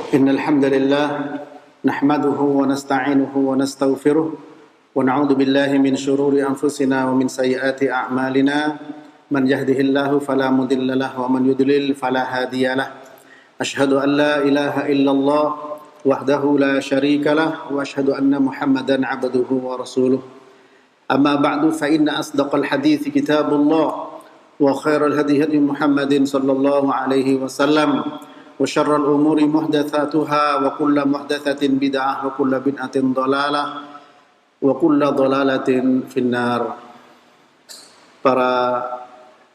إن الحمد لله نحمده ونستعينه ونستغفره ونعوذ بالله من شرور أنفسنا ومن سيئات أعمالنا من يهده الله فلا مضل له ومن يضلل فلا هادي له أشهد أن لا إله إلا الله وحده لا شريك له وأشهد أن محمدا عبده ورسوله أما بعد فإن أصدق الحديث كتاب الله وخير الهدي هدي محمد صلى الله عليه وسلم وشر الأمور محدثاتها وكل محدثة بدعة وكل بدعة ضلالة وكل ضلالة في النار. Para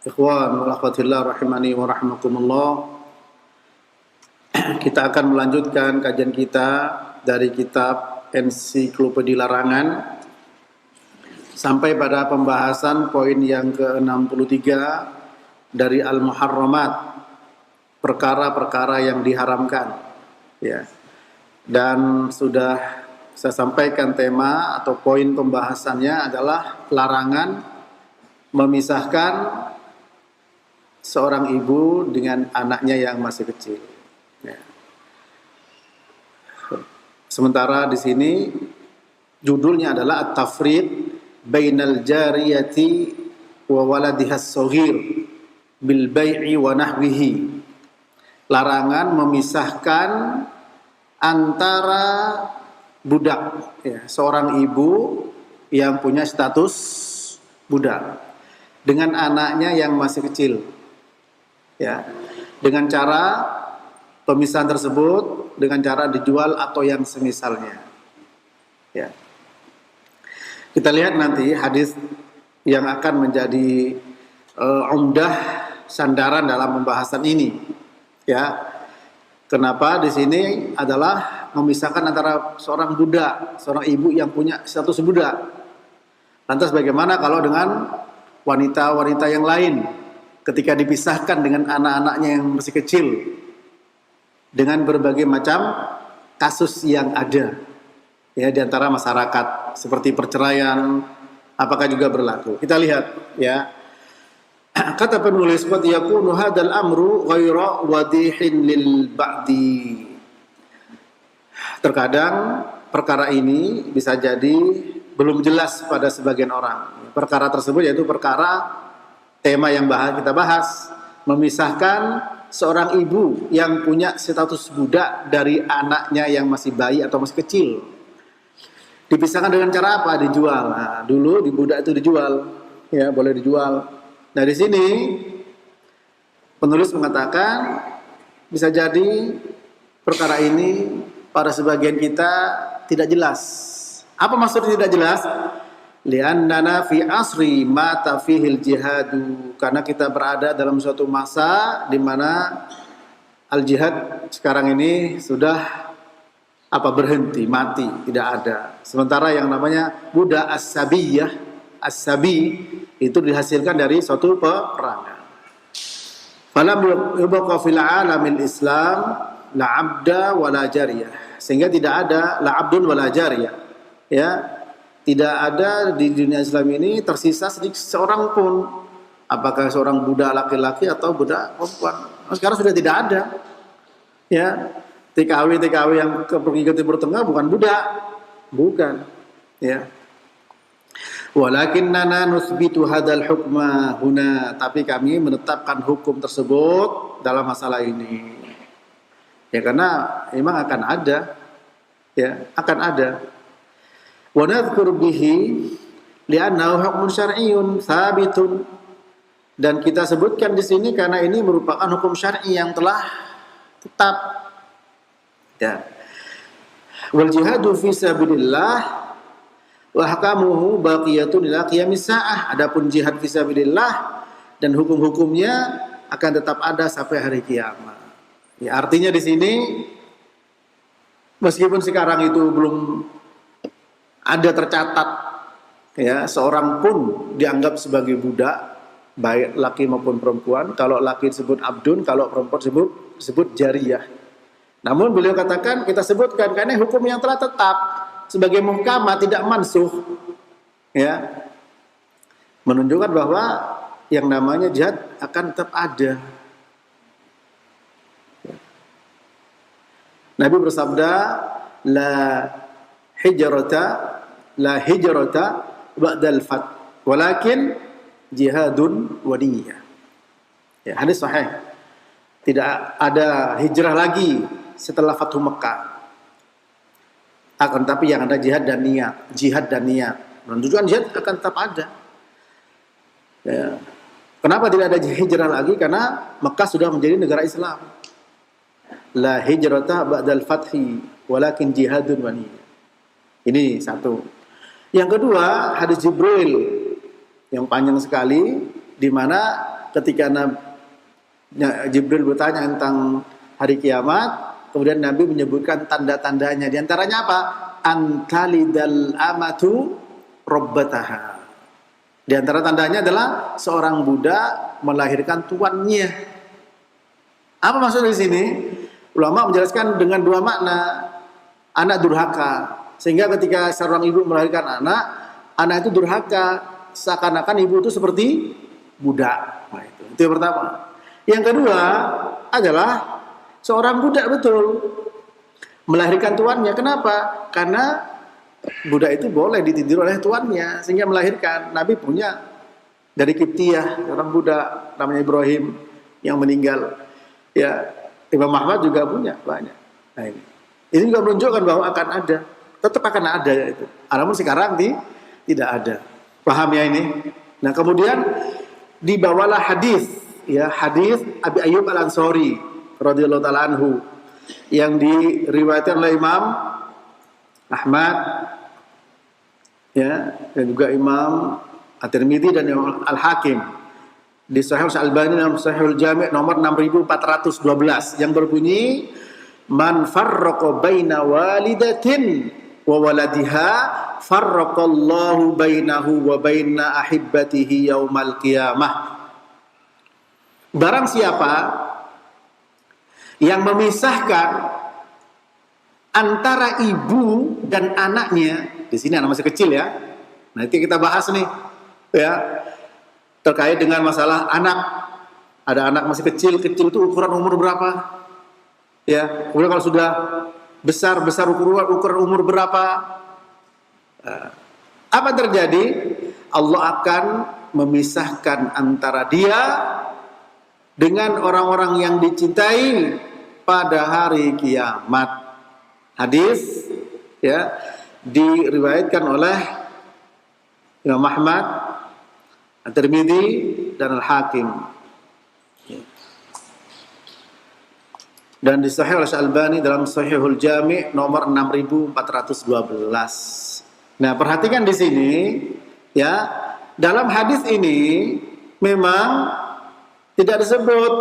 ikhwan wal akhwatillah rahimani wa rahmakumullah, kita akan melanjutkan kajian kita dari kitab Ensiklopedia Larangan sampai pada pembahasan poin yang ke-63 dari Al-Muharramat, perkara-perkara yang diharamkan, ya. Dan sudah saya sampaikan tema atau poin pembahasannya adalah larangan memisahkan seorang ibu dengan anaknya yang masih kecil, ya. Sementara di sini judulnya adalah At-Tafriq bainal jariyati wa waladiha as-saghir bil bai'i wa nahwihi. Larangan memisahkan antara budak, ya, seorang ibu yang punya status budak dengan anaknya yang masih kecil, ya, dengan cara pemisahan tersebut dengan cara dijual atau yang semisalnya, ya. Kita lihat nanti hadis yang akan menjadi umdah sandaran dalam pembahasan ini. Ya, kenapa di sini adalah memisahkan antara seorang budak, seorang ibu yang punya status budak. Lantas bagaimana kalau dengan wanita-wanita yang lain ketika dipisahkan dengan anak-anaknya yang masih kecil dengan berbagai macam kasus yang ada, ya, di antara masyarakat seperti perceraian, apakah juga berlaku? Kita lihat, ya. Kata penulis, qad yakunu hadzal amru ghaira wadihin lil ba'di. Terkadang perkara ini bisa jadi belum jelas pada sebagian orang. Perkara tersebut yaitu perkara tema yang kita bahas, memisahkan seorang ibu yang punya status budak dari anaknya yang masih bayi atau masih kecil. Dipisahkan dengan cara apa? Dijual. Nah, dulu di budak itu dijual, ya, boleh dijual. Nah, di sini penulis mengatakan bisa jadi perkara ini pada sebagian kita tidak jelas. Apa maksudnya tidak jelas? Li'annana fi asri mata fihil jihadu, karena kita berada dalam suatu masa di mana al-jihad sekarang ini sudah berhenti, mati, tidak ada. Sementara yang namanya budak as-sabiyah, as-sabi itu dihasilkan dari suatu peperangan. Falam yubqa fil alamil Islam la 'abda wa la jariyah. Sehingga tidak ada la 'abdun wa la jariyah. Ya, tidak ada di dunia Islam ini tersisa sedikit seorang pun, apakah seorang budak laki-laki atau budak perempuan. Sekarang sudah tidak ada. Ya, TKW yang pergi ke Timur Tengah bukan budak, bukan, ya. Walakinnana nusbitu hadzal hukma huna, tapi kami menetapkan hukum tersebut dalam masalah ini. Ya, karena memang akan ada, ya, akan ada. Wa nadhkur bihi li'annahu hukmun syar'iyyun tsabitun, dan kita sebutkan di sini karena ini merupakan hukum syar'i yang telah tetap. Ya. Wal jihadu fi sabilillah wa ahkamuhu baqiyatun ila qiyamis saah. Adapun jihad fisabilillah dan hukum-hukumnya akan tetap ada sampai hari kiamat. Ya, artinya di sini meskipun sekarang itu belum ada tercatat, ya, seorang pun dianggap sebagai budak, baik laki maupun perempuan. Kalau laki disebut abdun, kalau perempuan disebut jariyah. Namun beliau katakan, kita sebutkan karena hukum yang telah tetap sebagai muhkamah, tidak mansuh, ya, menunjukkan bahwa yang namanya jihad akan tetap ada. Nabi bersabda, la hijrata la hijrata ba'dal fath, walakin jihadun wa niyyah. Ya, hadis sahih. Tidak ada hijrah lagi setelah Fathu Mekah. Akan tapi yang ada jihad dan niat, jihad dan niat. Dan tujuan jihad akan tetap ada. Ya. Kenapa tidak ada hijrah lagi? Karena Mekah sudah menjadi negara Islam. La hijrata ba'dal fathi, walakin jihadun wa niyyah. Ini satu. Yang kedua, hadis Jibril yang panjang sekali, di mana ketika Jibril bertanya tentang hari kiamat, kemudian Nabi menyebutkan tanda-tandanya. Di antaranya apa? Antalidal amatu rabbataha. Di antara tandanya adalah seorang budak melahirkan tuannya. Apa maksudnya di sini? Ulama menjelaskan dengan dua makna. Anak durhaka. Sehingga ketika seorang ibu melahirkan anak itu durhaka. Seakan-akan ibu itu seperti budak. Nah, itu yang pertama. Yang kedua adalah seorang budak betul melahirkan tuannya. Kenapa? Karena budak itu boleh ditidur oleh tuannya sehingga melahirkan. Nabi punya dari Kiptiyah orang budak namanya Ibrahim yang meninggal. Ya, Imam Ahmad juga punya banyak. Nah, ini juga menunjukkan bahwa akan ada, tetap akan ada itu. Namun sekarang tidak ada. Paham ya ini? Nah, kemudian dibawalah hadis, ya, hadis Abi Ayyub Al-Ansari radhiyallahu taala anhu yang diriwayatkan oleh Imam Ahmad, ya, dan juga Imam At-Tirmidzi dan Imam Al-Hakim di Sahih Al-Albani dalam Sahihul Jami' nomor 6412 yang berbunyi, man farraqa baina walidatin wa waladiha farraqallahu bainahu wa baina ahibbatihi yaumal qiyamah. Barang siapa yang memisahkan antara ibu dan anaknya, di sini anak masih kecil ya. Nanti kita bahas nih, ya, terkait dengan masalah anak. Ada anak masih kecil itu ukuran umur berapa? Ya, kemudian kalau sudah besar ukuran umur berapa? Apa terjadi? Allah akan memisahkan antara dia dengan orang-orang yang dicintai pada hari kiamat. Hadis, ya, diriwayatkan oleh Imam Ahmad, At-Tirmidzi dan Al-Hakim. Dan di Sahih Al-Albani dalam Sahihul Jami' nomor 6412. Nah, perhatikan di sini, ya, dalam hadis ini memang tidak disebut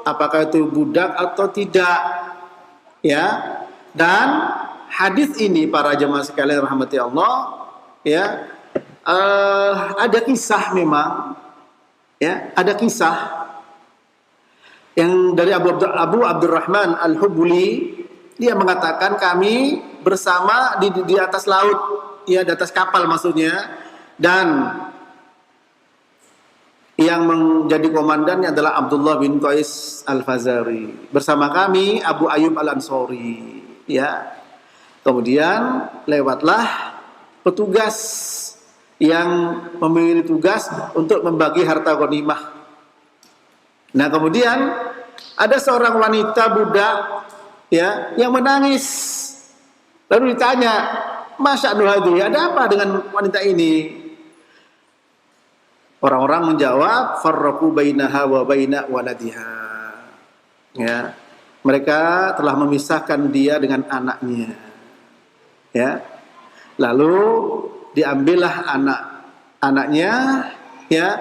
apakah itu budak atau tidak, ya. Dan hadis ini para jemaah sekalian rahmati Allah, ya, ada kisah memang, ya, ada kisah yang dari Abu Abdurrahman Al-Hubuli. Dia mengatakan kami bersama di atas laut, ya, di atas kapal maksudnya, dan yang menjadi komandannya adalah Abdullah bin Qais Al-Fazari. Bersama kami Abu Ayyub Al-Ansari, ya. Kemudian lewatlah petugas yang memiliki tugas untuk membagi harta ghanimah. Nah, kemudian ada seorang wanita budak, ya, yang menangis. Lalu ditanya, "Masya Allah, ada apa dengan wanita ini?" Orang-orang menjawab, "Farraqu bainaha wa baina waladiha." Ya, mereka telah memisahkan dia dengan anaknya. Ya. Lalu diambillah anaknya, ya,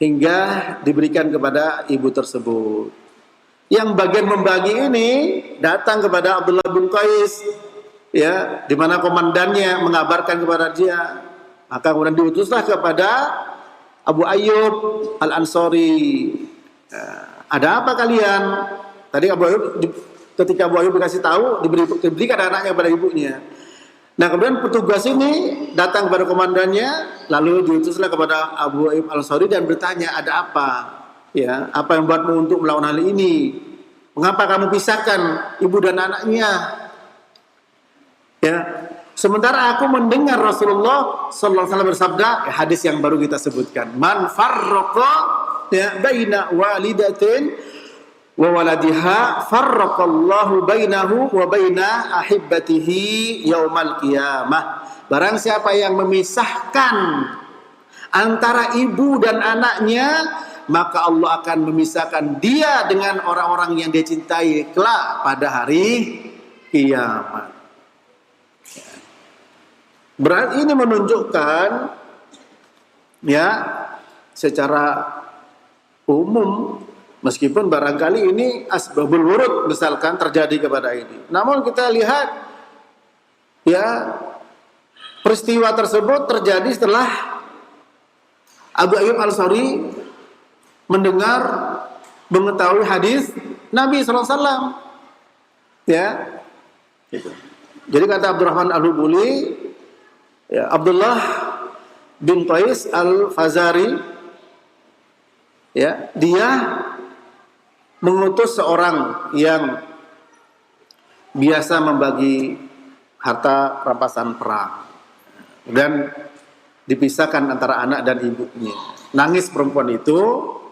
hingga diberikan kepada ibu tersebut. Yang bagian membagi ini datang kepada Abdullah bin Qais, ya, di mana komandannya mengabarkan kepada dia. Maka kemudian diutuslah kepada Abu Ayyub Al-Ansari. Ada apa kalian? Tadi ketika Abu Ayyub dikasih tahu, diberikan anaknya kepada ibunya. Nah, kemudian petugas ini datang kepada komandannya, lalu diutuslah kepada Abu Ayyub Al-Ansari dan bertanya, ada apa? Ya, apa yang membuatmu untuk melawan hal ini? Mengapa kamu pisahkan ibu dan anaknya? Ya. Sementara aku mendengar Rasulullah sallallahu alaihi wasallam bersabda, hadis yang baru kita sebutkan, man farraqa ya baina walidatin wa waladiha farraqallahu bainahu wa baina ahibbatihi yaumal qiyamah. Barang siapa yang memisahkan antara ibu dan anaknya, maka Allah akan memisahkan dia dengan orang-orang yang dia cintai kelak pada hari kiamat. Berarti ini menunjukkan ya secara umum, meskipun barangkali ini asbabul wurud misalkan terjadi kepada ini. Namun kita lihat ya peristiwa tersebut terjadi setelah Abu Ayyub Al-Ansari mendengar mengetahui hadis Nabi SAW. Ya. Gitu. Jadi kata Abdurrahman Al-Hubuli, ya, Abdullah bin Qais Al-Fazari, ya, dia mengutus seorang yang biasa membagi harta rampasan perang dan dipisahkan antara anak dan ibunya. Nangis perempuan itu,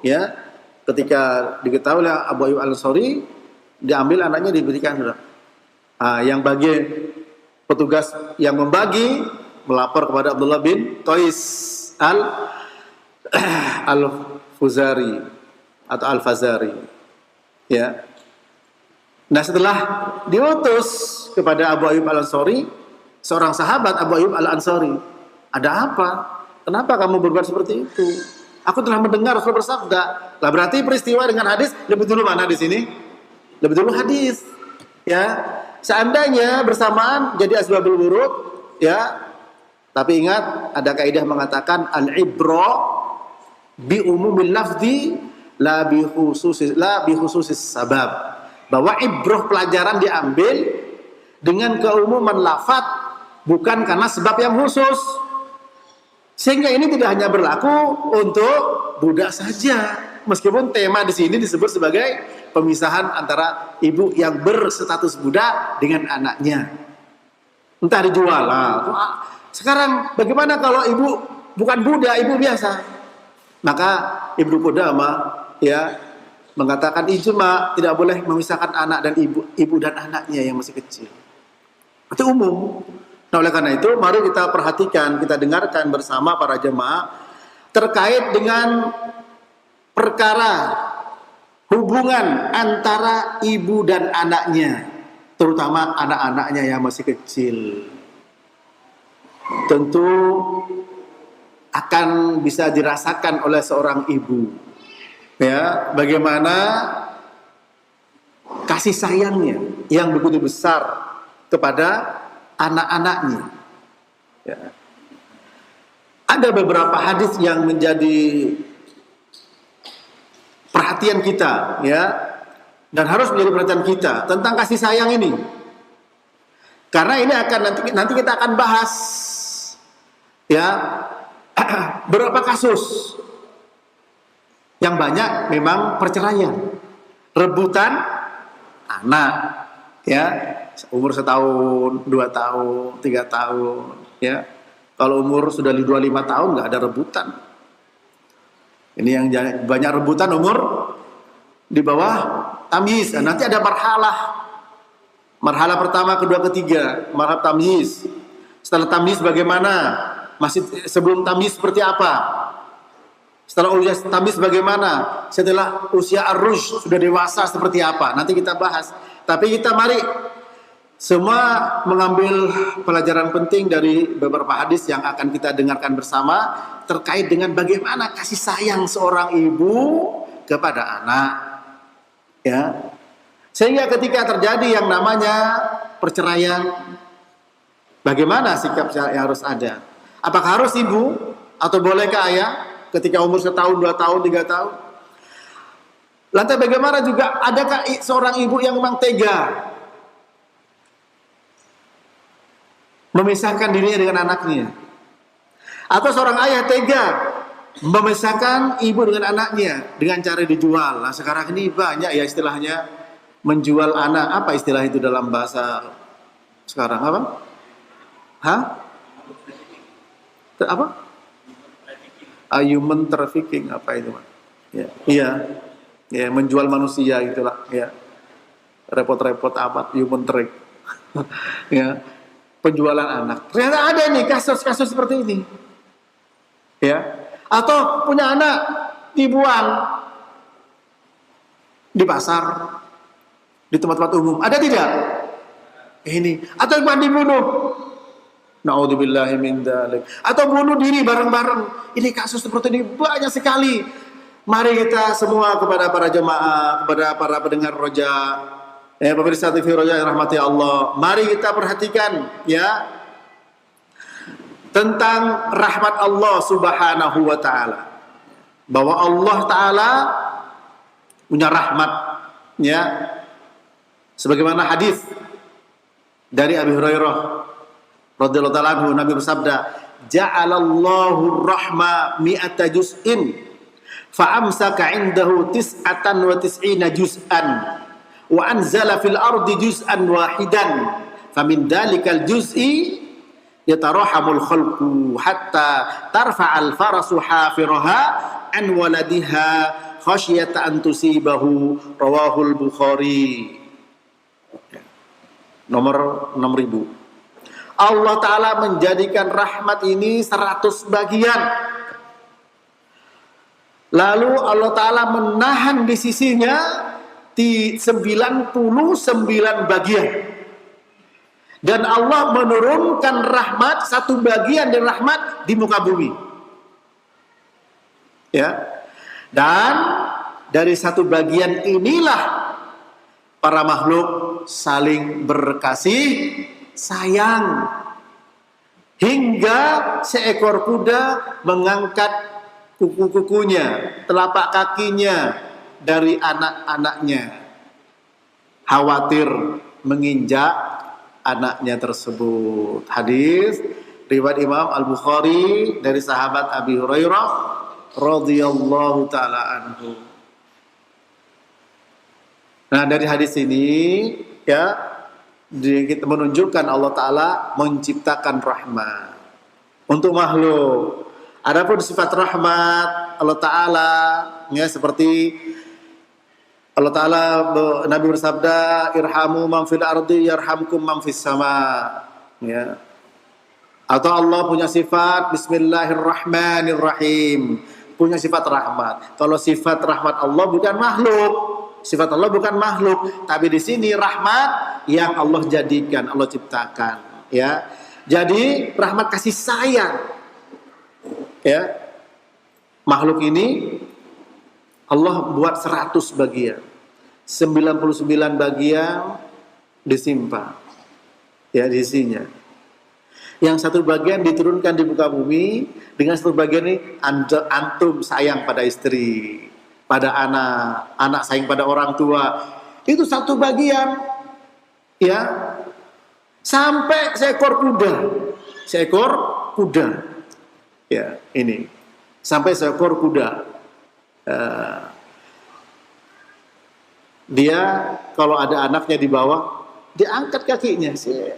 ya, ketika diketahui oleh Abu Ayyub Al-Ansari, diambil anaknya diberikan. Yang bagi petugas yang membagi melapor kepada Abdullah bin Qais Al-Fuzari atau Al-Fazari. Ya. Nah, setelah diutus kepada Abu Ayyub Al-Ansari, seorang sahabat Abu Ayyub Al-Ansari, ada apa? Kenapa kamu berbuat seperti itu? Aku telah mendengar Rasul bersabda. Lah berarti peristiwa dengan hadis lebih dulu mana di sini? Lebih dulu hadis. Ya. Seandainya bersamaan jadi asbabul wurud, ya. Tapi ingat, ada kaidah mengatakan al-ibra bi umumil lafzi la bi khususis sabab. Bahwa ibrah pelajaran diambil dengan keumuman lafaz, bukan karena sebab yang khusus. Sehingga ini tidak hanya berlaku untuk budak saja. Meskipun tema di sini disebut sebagai pemisahan antara ibu yang berstatus budak dengan anaknya. Entah dijual. Sekarang bagaimana kalau ibu bukan budak, ibu biasa? Maka Ibnu Qudamah ya mengatakan ijma tidak boleh memisahkan anak dan ibu dan anaknya yang masih kecil. Itu umum. Nah, oleh karena itu mari kita perhatikan, kita dengarkan bersama para jemaah terkait dengan perkara hubungan antara ibu dan anaknya, terutama anak-anaknya yang masih kecil. Tentu akan bisa dirasakan oleh seorang ibu, ya, bagaimana kasih sayangnya yang begitu besar kepada anak-anaknya. Ya. Ada beberapa hadis yang menjadi perhatian kita, ya, dan harus menjadi perhatian kita tentang kasih sayang ini. Karena ini akan nanti kita akan bahas, ya, berapa kasus yang banyak memang perceraian, rebutan anak, ya, umur 1 tahun, 2 tahun, 3 tahun, ya. Kalau umur sudah 25 tahun nggak ada rebutan. Ini yang banyak rebutan umur di bawah tamyiz. Nanti ada marhalah pertama, kedua, ketiga, marhalah tamyiz. Setelah tamyiz bagaimana? Masih sebelum tamyiz seperti apa? Setelah usia tamyiz bagaimana? Setelah usia ar-rushd sudah dewasa seperti apa? Nanti kita bahas. Tapi kita mari semua mengambil pelajaran penting dari beberapa hadis yang akan kita dengarkan bersama terkait dengan bagaimana kasih sayang seorang ibu kepada anak, ya. Sehingga ketika terjadi yang namanya perceraian, bagaimana sikap yang harus ada? Apakah harus ibu atau bolehkah ayah ketika umur 1 tahun, 2 tahun, 3 tahun? Lantas bagaimana juga adakah seorang ibu yang memang tega memisahkan dirinya dengan anaknya? Atau seorang ayah tega memisahkan ibu dengan anaknya dengan cara dijual? Nah, sekarang ini banyak ya istilahnya menjual anak. Apa istilah itu dalam bahasa sekarang? Apa? Hah? Apa? Human trafficking, apa itu, Pak? Ya, iya. Ya, menjual manusia itulah, ya. Repot-repot amat human traffic. Ya. Penjualan anak. Ternyata ada nih kasus-kasus seperti ini. Ya. Atau punya anak dibuang di pasar, di tempat-tempat umum. Ada tidak? Ini. Atau yang dibunuh. Na'udzubillahi min dzalik. Atau bunuh diri bareng-bareng. Ini kasus seperti ini banyak sekali. Mari kita semua kepada para jemaah, kepada para pendengar Roja, pemirsa TV Roja yang rahmati Allah, mari kita perhatikan ya tentang rahmat Allah Subhanahu wa taala. Bahwa Allah taala punya rahmat ya. Sebagaimana hadis dari Abi Hurairah radhiyallahu ta'ala anhu, Nabi bersabda, "Ja'alallahu rahma mi'ata juz'in fa amsaka 'indahu tis'atan wa tis'ina juz'an wa anzala fil ardi juz'an wahidan famin dalikal juz'i yatarahamul khalqu hatta tarfa'al farasu hafiraha an waladiha khasyata an tusibahu." Rawahul Bukhari. Nomor 6000. Allah Ta'ala menjadikan rahmat ini 100 bagian. Lalu Allah Ta'ala menahan di sisinya di 99 bagian. Dan Allah menurunkan rahmat, satu bagian dari rahmat di muka bumi. Ya. Dan dari satu bagian inilah para makhluk saling berkasih sayang, hingga seekor kuda mengangkat kuku-kukunya, telapak kakinya dari anak-anaknya, khawatir menginjak anaknya tersebut. Hadis riwayat Imam Al-Bukhari dari sahabat Abi Hurairah radhiyallahu taala anhu. Nah, dari hadis ini ya kita menunjukkan Allah Ta'ala menciptakan rahmat untuk makhluk. Adapun sifat rahmat Allah Ta'ala ya, seperti Allah Ta'ala, Nabi bersabda, irhamu man fil ardi yarhamkum man fis sama ya. Atau Allah punya sifat Bismillahirrahmanirrahim, punya sifat rahmat. Kalau sifat rahmat Allah bukan makhluk, sifat Allah bukan makhluk, tapi di sini rahmat yang Allah jadikan, Allah ciptakan, ya. Jadi rahmat kasih sayang, ya. Makhluk ini Allah buat 100 bagian, 99 bagian disimpan, ya, di isinya. Yang satu bagian diturunkan di muka bumi, dengan satu bagian ini antum sayang pada istri, pada anak, anak sayang pada orang tua. Itu satu bagian. Ya, sampai seekor kuda, ya ini, sampai seekor kuda, dia kalau ada anaknya di bawah, dia angkat kakinya, sih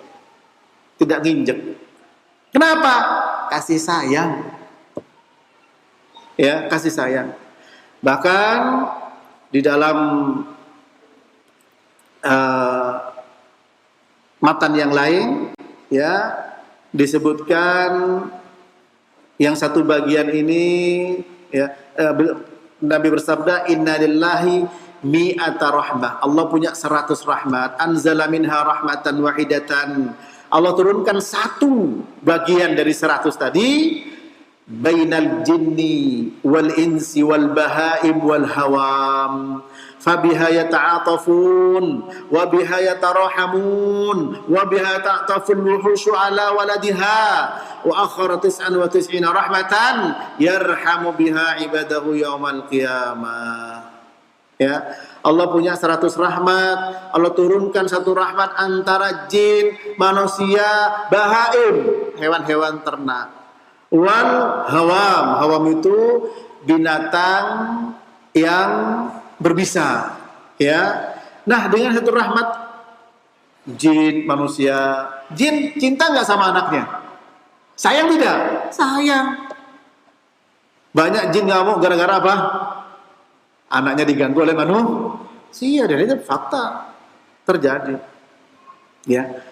tidak nginjek. Kenapa? Kasih sayang, ya kasih sayang. Bahkan di dalam matan yang lain ya disebutkan yang satu bagian ini ya, Nabi bersabda, inna lillahi mi'ata rahmah, Allah punya 100 rahmat, anzala minha rahmatan wahidatan, Allah turunkan satu bagian dari 100 tadi, bainal jinni wal insi wal bahaim wal hawam, fabiha yata'atafun wa biha yatarahamun wa biha ta'taful wuhushu ala waladiha wa akhara 99 rahmatan yarhamu biha ibadahu yaumal qiyamah. Ya, Allah punya 100 rahmat, Allah turunkan satu rahmat antara jin, manusia, bahaim, hewan-hewan ternak, wal hawam, hawam itu binatang yang berbisa, ya. Nah, dengan satu rahmat jin, manusia, jin cinta nggak sama anaknya? Sayang tidak? Sayang. Banyak jin ngamuk gara-gara apa? Anaknya diganggu oleh manusia, dan itu fakta terjadi. Ya.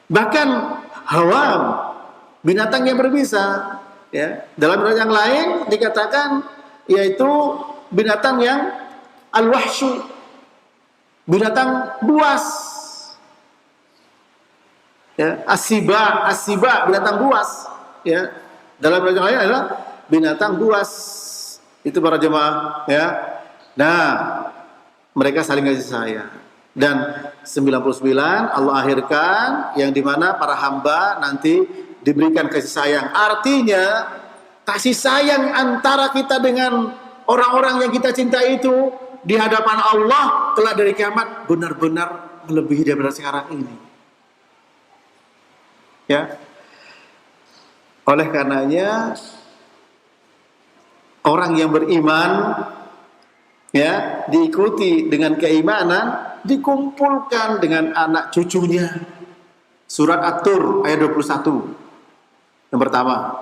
Bahkan hawam, binatang yang berbisa, ya. Dalam riwayat yang lain dikatakan yaitu binatang yang al-wahsyu, binatang buas. Ya, asiba binatang buas, ya. Dalam riwayat yang lain adalah binatang buas. Itu para jemaah, ya. Nah, mereka saling kasih sayang. Dan 99 Allah akhirkan yang dimana para hamba nanti diberikan kasih sayang. Artinya kasih sayang antara kita dengan orang-orang yang kita cintai itu di hadapan Allah kelak dari kiamat benar-benar melebihi daripada sekarang ini. Ya. Oleh karenanya orang yang beriman, ya, diikuti dengan keimanan, dikumpulkan dengan anak cucunya. Surat At-Tur ayat 21. Yang pertama,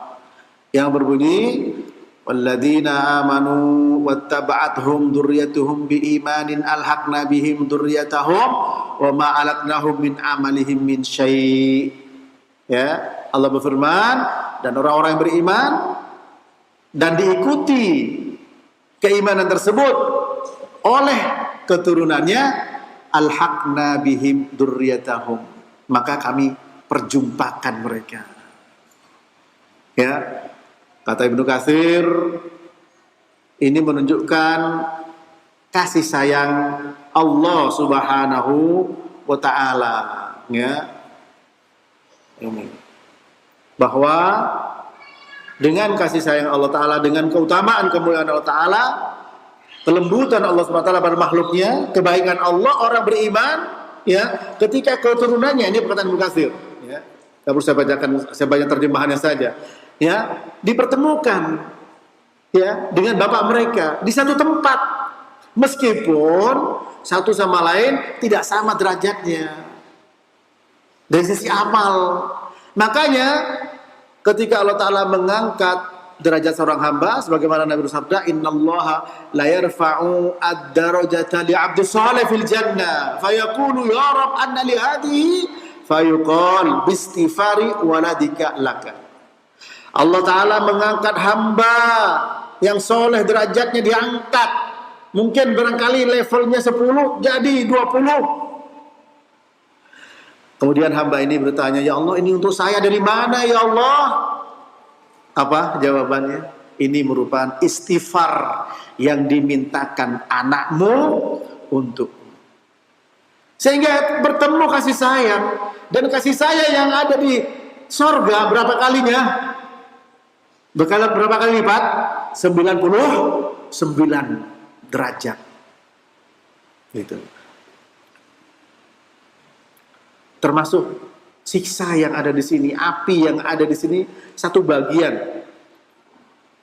yang berbunyi walladzina amanu wattaba'athum dzurriyyatuhum biimanin alhaqna bihim dzurriyyatahum wa ma alatnahum min amalihim min syai'. Ya, Allah berfirman, dan orang-orang yang beriman dan diikuti keimanan tersebut oleh keturunannya, alhaqna bihim dzurriyyatahum, maka kami perjumpakan mereka. Ya, kata Ibnu Katsir, ini menunjukkan kasih sayang Allah Subhanahu wa taala, ya. Ini bahwa dengan kasih sayang Allah taala, dengan keutamaan kemuliaan Allah taala, kelembutan Allah Subhanahu wa taala pada makhluknya, kebaikan Allah, orang beriman, ya, ketika keturunannya, ini perkataan Ibnu Katsir, ya. Tidak perlu saya bacakan, saya baca terjemahannya saja. Ya, dipertemukan, ya, dengan bapak mereka di satu tempat, meskipun satu sama lain tidak sama derajatnya dari sisi amal. Makanya ketika Allah Ta'ala mengangkat derajat seorang hamba, sebagaimana Nabi bersabda, innallaha la yarfa'u ad-darajata li'abdi salih fil jannah fayaqulu ya Rab anna li hadhihi fayuqal bistighfari waladika laka. Allah Ta'ala mengangkat hamba yang soleh, derajatnya diangkat. Mungkin barangkali levelnya 10 jadi 20. Kemudian hamba ini bertanya, ya Allah, ini untuk saya dari mana ya Allah? Apa jawabannya? Ini merupakan istighfar yang dimintakan anakmu untuk. Sehingga bertemu kasih sayang. Dan kasih sayang yang ada di sorga berapa kalinya? Berapa kali lipat? 99 derajat. Gitu. Termasuk siksa yang ada di sini, api yang ada di sini satu bagian.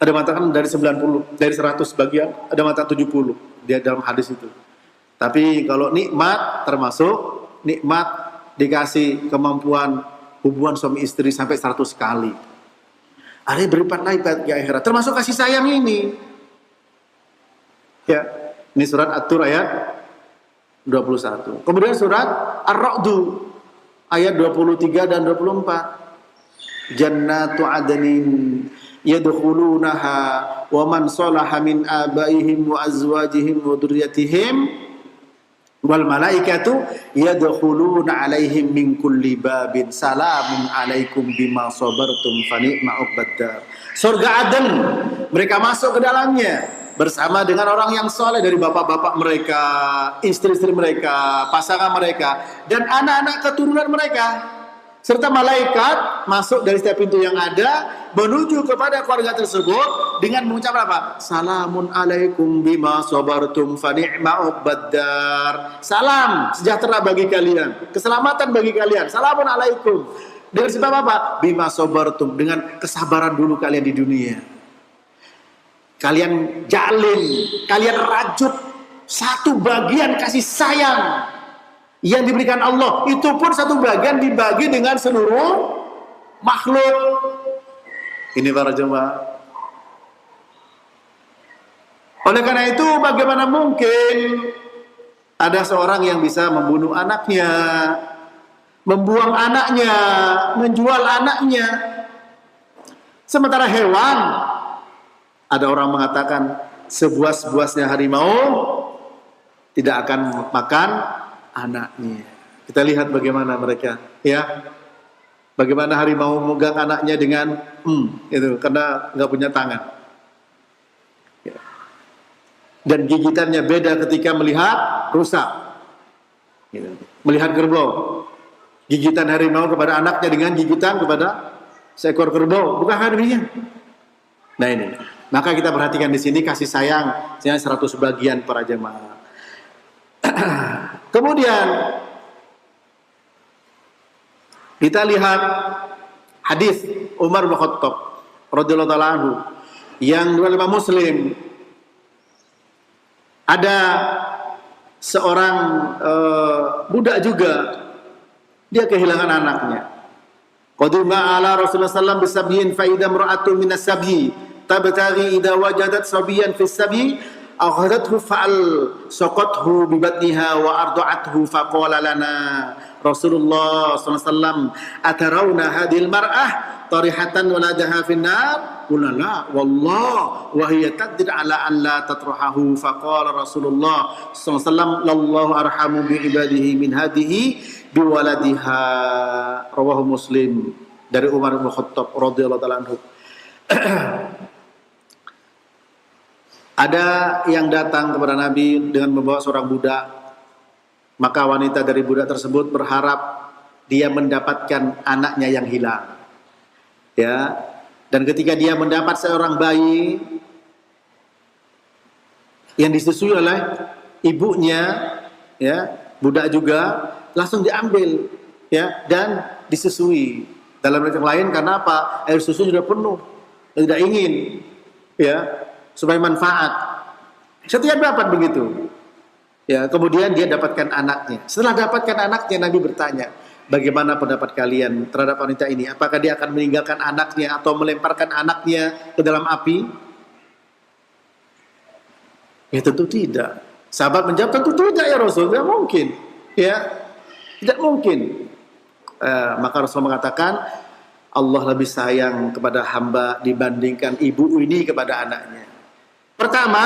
Ada mengatakan dari 90, dari 100 bagian, ada mengatakan 70 dia dalam hadis itu. Tapi kalau nikmat, termasuk nikmat dikasih kemampuan hubungan suami istri sampai 100 kali. Ada berlipat-lipat di akhirat, termasuk kasih sayang ini. Ya, ini surat At-Tur ayat 21. Kemudian surat Ar-Ra'du ayat 23 dan 24. Jannatu adnin yadkhulunaha wa man salaha min abaihim wa azwajihim wa dzurriyyatihim wal malaikatu yadkhuluna alaihim min kulli babin salamun alaikum bima sabartum fa ni'ma uqbaddar. Surga Aden, mereka masuk ke dalamnya bersama dengan orang yang soleh dari bapak-bapak mereka, istri-istri mereka, pasangan mereka, dan anak-anak keturunan mereka, serta malaikat masuk dari setiap pintu yang ada menuju kepada keluarga tersebut dengan mengucap apa? Salamun alaikum bima sabartum fa ni'ma uqbaddar. Salam sejahtera bagi kalian, keselamatan bagi kalian. Salamun alaikum. Dengan sebab apa? Bima sabartum, dengan kesabaran dulu kalian di dunia. Kalian jalin, kalian rajut satu bagian kasih sayang yang diberikan Allah. Itu pun satu bagian dibagi dengan seluruh makhluk. Ini para jemaah. Oleh karena itu, bagaimana mungkin ada seorang yang bisa membunuh anaknya, membuang anaknya, menjual anaknya. Sementara hewan, ada orang mengatakan sebuas-buasnya harimau tidak akan makan anaknya. Kita lihat bagaimana mereka, ya. Bagaimana harimau memegang anaknya dengan itu karena nggak punya tangan. Ya. Dan gigitannya beda ketika melihat rusa. Gitu. Melihat kerbau. Gigitan harimau kepada anaknya dengan gigitan kepada seekor kerbau, bukan demikian. Nah ini, maka kita perhatikan di sini kasih sayang 100 bagian para jemaah. Kemudian kita lihat hadis Umar bin Khattab radhiyallahu ta'ala anhu yang riwayat Muslim. Ada seorang budak juga, dia kehilangan anaknya. Qadima ala Rasulullah sallallahu alaihi wasallam fa idza imra'atun min as-sabi tabtaghi idza wajadat sabiyan fi as-sabi akhadhathu fa'al saqathu bi batniha wa arda'athu fa qala lana Rasulullah sallallahu alaihi wasallam atarawna hadhil mar'ah tarihatan waladaha fin nar qulna la wallah wa hiya taqdir ala an la tatruhahu fa qala Rasulullah sallallahu alaihi wasallam lallahu arhamu bi ibadihi min hadhihi bi waladiha. Rawahu Muslim dari Umar bin Khattab radhiyallahu ta'ala anhu. Ada yang datang kepada Nabi dengan membawa seorang budak. Maka wanita dari budak tersebut berharap dia mendapatkan anaknya yang hilang. Ya. Dan ketika dia mendapat seorang bayi yang disusui oleh ibunya, ya, budak juga langsung diambil, ya, dan disusui. Dalam yang lain karena apa? Air susu sudah penuh, tidak ingin, ya, supaya manfaat. Setiap dapat begitu. Ya, kemudian dia dapatkan anaknya. Setelah dapatkan anaknya, Nabi bertanya, bagaimana pendapat kalian terhadap wanita ini? Apakah dia akan meninggalkan anaknya atau melemparkan anaknya ke dalam api? Ya tentu tidak. Sahabat menjawab, tentu tidak ya Rasul, tidak mungkin. Ya, tidak mungkin. Maka Rasul mengatakan, Allah lebih sayang kepada hamba dibandingkan ibu ini kepada anaknya. Pertama,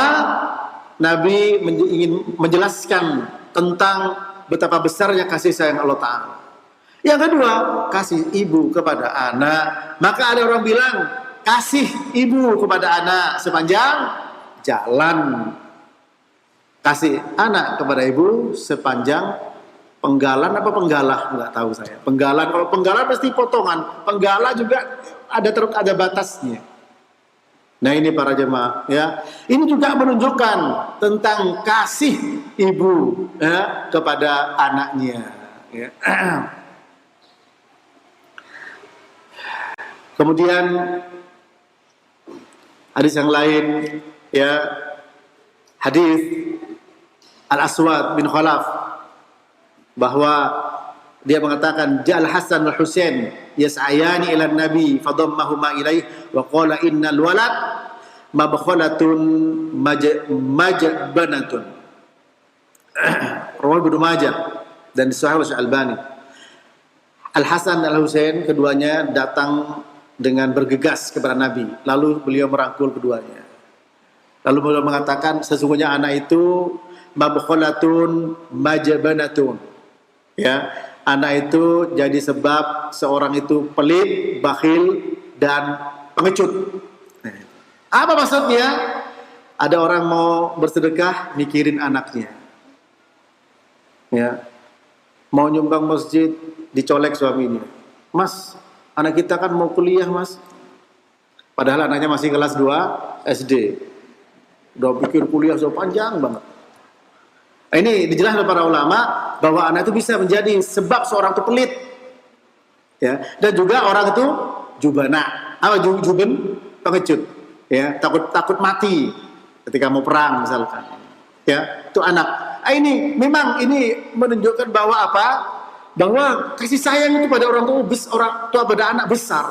Nabi ingin menjelaskan tentang betapa besarnya kasih sayang Allah Ta'ala. Yang kedua, kasih ibu kepada anak. Maka ada orang bilang, kasih ibu kepada anak sepanjang jalan. Kasih anak kepada ibu sepanjang penggalan apa penggalah? Enggak tahu saya. Penggalan, kalau penggalan pasti potongan. Penggala juga ada batasnya. Nah ini para jemaah, ya. Ini juga menunjukkan tentang kasih ibu, ya, kepada anaknya. Ya. Kemudian hadis yang lain, ya, hadis Al-Aswad bin Khalaf, bahwa dia mengatakan Ja'al Hasan wal Husain yas'ayani ila Nabi fadammahuma ilaih wa qala innal walad mabkhalatun majbanatun. Rawi Ibnu Majah dan Sahih Al-Albani. Al-Hasan dan Al-Husain keduanya datang dengan bergegas kepada Nabi, lalu beliau merangkul keduanya. Lalu beliau mengatakan sesungguhnya anak itu mabkhalatun majbanatun. Ya, anak itu jadi sebab seorang itu pelit, bakhil, dan pengecut. Apa maksudnya? Ada orang mau bersedekah, mikirin anaknya. Ya, mau nyumbang masjid, dicolek suaminya. Mas, anak kita kan mau kuliah, Mas. Padahal anaknya masih kelas 2 SD. Udah pikir kuliah so panjang banget. Ini dijelaskan oleh para ulama bahwa anak itu bisa menjadi sebab seorang itu pelit, ya, dan juga orang itu jubana, juben, pengecut, ya, takut mati ketika mau perang misalkan, ya, itu anak. Ini memang ini menunjukkan bahwa apa? Bahwa kasih sayang itu pada orang tua pada anak besar,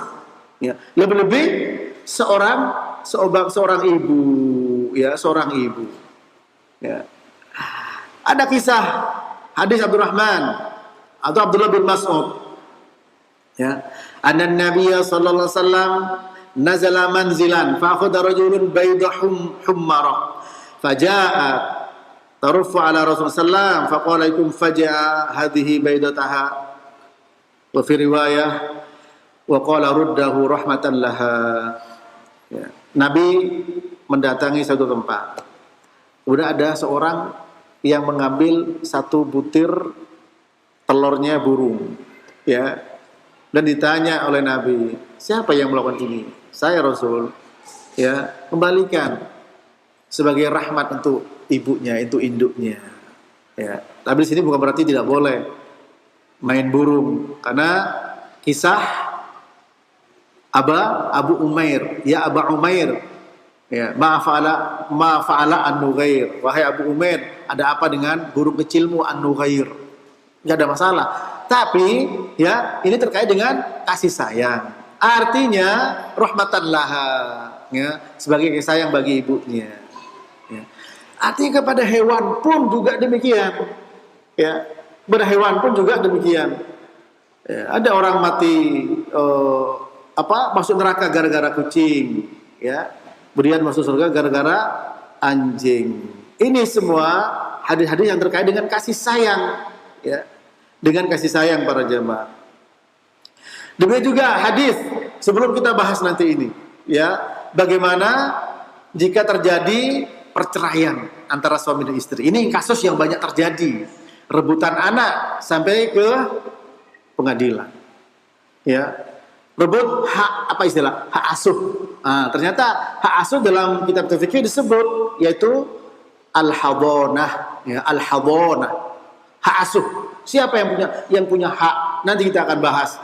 Ya, lebih-lebih seorang ibu, ya, seorang ibu. Ya. Ada kisah hadis Abdurrahman atau Abdullah bin Mas'ud. Ya, anna Nabiya sallallahu alaihi wasallam nazala manzilan fa akhadha rajulun baydahum hummarah faja'a tarufu ala Rasulullah sallam faqala ikum faja'a hadhihi baydataha wa fi riwayah wa qala ruddahu rahmatan laha. Ya. Nabi mendatangi satu tempat. Udah ada seorang yang mengambil satu butir telurnya burung, ya, dan ditanya oleh Nabi, siapa yang melakukan ini? Saya Rasul, ya, kembalikan sebagai rahmat untuk ibunya, itu induknya, ya. Tapi di sini bukan berarti tidak boleh main burung, karena kisah Abu Umair, ya Aba Umair, ya, ma fa'ala an-Nughair, wahai Abu Umair, ada apa dengan burung kecilmu an-Nughair? Enggak ada masalah. Tapi ya, ini terkait dengan kasih sayang. Artinya rahmatan laha, ya, sebagai kasih sayang bagi ibunya. Ya. Artinya kepada hewan pun juga demikian. Ya, kepada hewan pun juga demikian. Ya, ada orang mati masuk neraka gara-gara kucing, ya. Kemudian masuk surga gara-gara anjing. Ini semua hadis-hadis yang terkait dengan kasih sayang, ya, dengan kasih sayang para jemaah. Demikian juga hadis sebelum kita bahas nanti ini, ya, bagaimana jika terjadi perceraian antara suami dan istri. Ini kasus yang banyak terjadi, rebutan anak sampai ke pengadilan, ya. Rebut hak hak asuh. Ternyata hak asuh dalam kitab fikih disebut yaitu al-hadhanah, ya, al-hadhanah. Hak asuh. Siapa yang punya hak? Nanti kita akan bahas.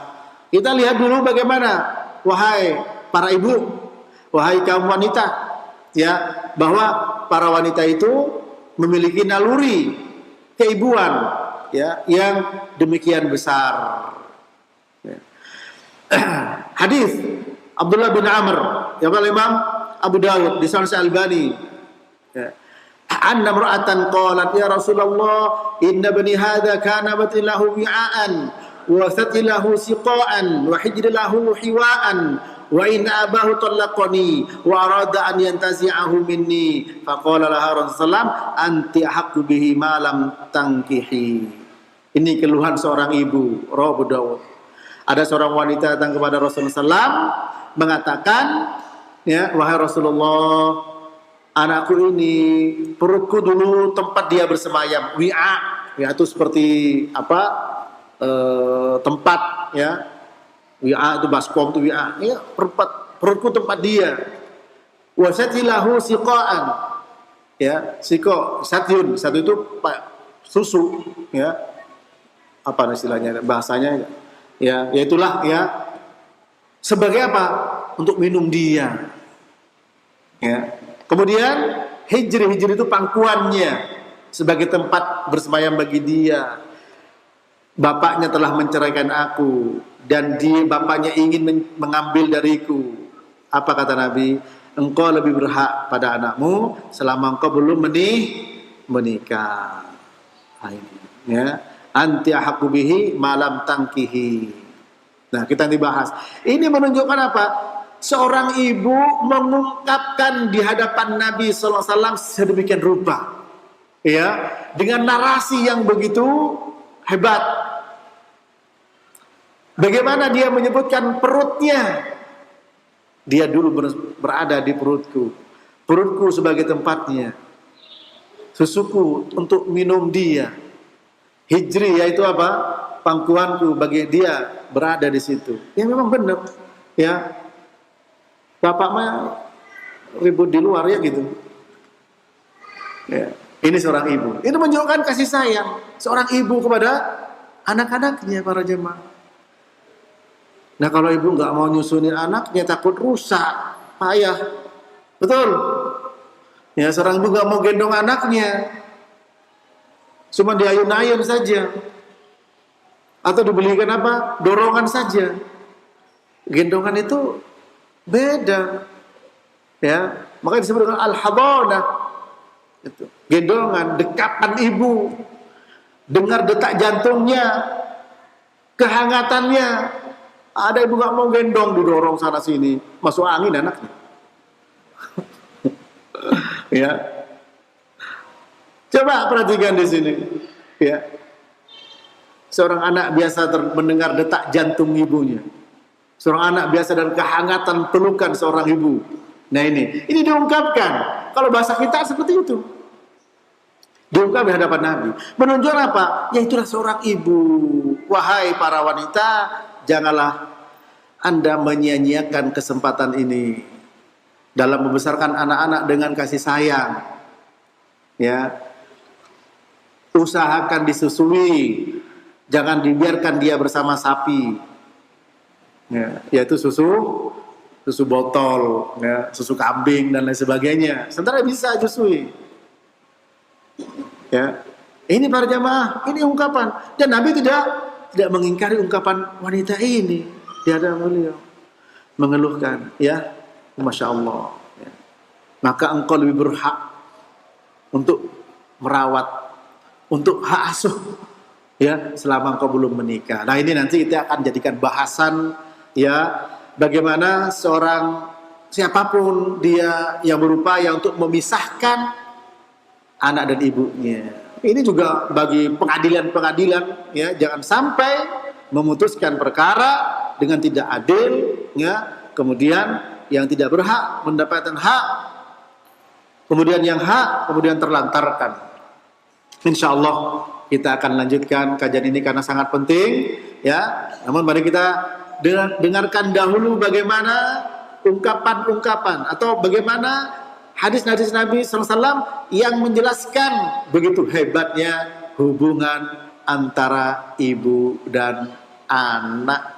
Kita lihat dulu bagaimana, wahai para ibu, wahai kaum wanita, ya, bahwa para wanita itu memiliki naluri keibuan, ya, yang demikian besar. Hadis Abdullah bin Amr yang Imam Abu Dawud di Sunan Al-Albani, ya, anna imra'atan qalat ya Rasulullah inna bani hadha kana batilahu wi'an wa satilahu siqa'an wa hijrilahu hiwa'an wa in abahu talaqani wa arada an yantazi'ahu minni faqala laha Rasulullah anti haqqu bihi ma lam tankihi. Ini keluhan seorang ibu, rawahu Abu Dawud. Ada seorang wanita datang kepada Rasulullah SAW mengatakan, ya, wahai Rasulullah, anakku ini perutku dulu tempat dia bersemayam, wi'a, ya, itu seperti apa? Tempat, ya, wi'a itu baskom itu wi'a, ya, perutku tempat dia. Wasatilahu siqaan, ya, siqo, satyun, satu itu susu, ya, apa istilahnya, bahasanya. Ya, yaitulah, ya, sebagai apa? Untuk minum dia. Ya. Kemudian hijri itu pangkuannya sebagai tempat bersemayam bagi dia. Bapaknya telah menceraikan aku dan bapaknya ingin mengambil dariku. Apa kata Nabi? Engkau lebih berhak pada anakmu selama engkau belum menikah. Ya. Anti ahqqu bihi malam tangkihi. Nah, kita dibahas. Ini menunjukkan apa? Seorang ibu mengungkapkan di hadapan Nabi sallallahu alaihi wasallam sedemikian rupa, ya, dengan narasi yang begitu hebat. Bagaimana dia menyebutkan perutnya? Dia dulu berada di perutku. Perutku sebagai tempatnya. Susuku untuk minum dia. Hijri yaitu apa? Pangkuanku bagi dia berada di situ. Ya memang benar. Ya. Bapak mah ribut di luar, ya gitu. Ya. Ini seorang ibu. Ini menunjukkan kasih sayang seorang ibu kepada anak-anaknya, para jemaah. Nah, kalau ibu nggak mau nyusunin anaknya, takut rusak, payah. Betul. Ya, seorang ibu nggak mau gendong anaknya. Cuma diayun-ayun saja. Atau dibelikan apa? Dorongan saja. Gendongan itu Beda. Ya, makanya disebut dengan al-hadanah. Itu, gendongan, dekapan ibu. Dengar detak jantungnya, kehangatannya. Ada ibu nggak mau gendong, didorong sana sini, masuk angin anaknya. Ya, coba perhatikan di sini. Ya, seorang anak biasa mendengar detak jantung ibunya. Seorang anak biasa dan kehangatan pelukan seorang ibu. Nah ini diungkapkan. Kalau bahasa kita seperti itu. Diungkap di hadapan Nabi. Menunjukkan apa? Ya itulah seorang ibu. Wahai para wanita, janganlah Anda menyia-nyiakan kesempatan ini dalam membesarkan anak-anak dengan kasih sayang. Ya, usahakan disusui, jangan dibiarkan dia bersama sapi. Ya, yaitu susu botol, ya, susu kambing dan lain sebagainya. Sementara bisa susui. Ya, ini para jamaah, ini ungkapan. Dan Nabi tidak mengingkari ungkapan wanita ini di hadapan beliau, mengeluhkan, ya, masya Allah. Ya. Maka engkau lebih berhak untuk merawat, untuk hak asuh, ya, selama engkau belum menikah. Nah ini nanti kita akan jadikan bahasan, ya, bagaimana seorang siapapun dia yang berupaya untuk memisahkan anak dan ibunya. Ini juga bagi pengadilan-pengadilan, ya, jangan sampai memutuskan perkara dengan tidak adil, ya, kemudian yang tidak berhak mendapatkan hak, kemudian yang hak kemudian terlantarkan. Insya Allah kita akan lanjutkan kajian ini karena sangat penting, ya. Namun mari kita dengarkan dahulu bagaimana ungkapan-ungkapan atau bagaimana hadis-hadis Nabi SAW yang menjelaskan begitu hebatnya hubungan antara ibu dan anak.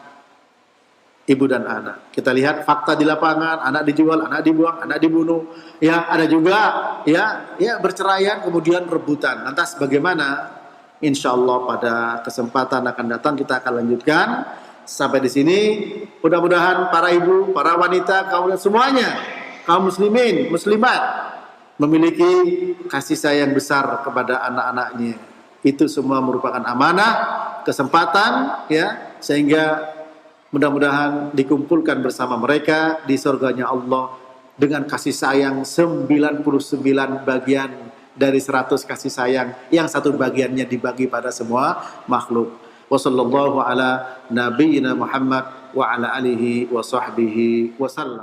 Ibu dan anak. Kita lihat fakta di lapangan, anak dijual, anak dibuang, anak dibunuh. Ya, ada juga ya berceraian kemudian rebutan. Lantas bagaimana? Insya Allah pada kesempatan akan datang kita akan lanjutkan. Sampai di sini. Mudah-mudahan para ibu, para wanita, kaum semuanya, kaum muslimin, muslimat memiliki kasih sayang besar kepada anak-anaknya. Itu semua merupakan amanah, kesempatan, ya, sehingga mudah-mudahan dikumpulkan bersama mereka di surganya Allah dengan kasih sayang 99 bagian dari 100 kasih sayang yang satu bagiannya dibagi pada semua makhluk. Wassallallahu ala nabiyyina Muhammad wa ala alihi wa sahbihi wasallam.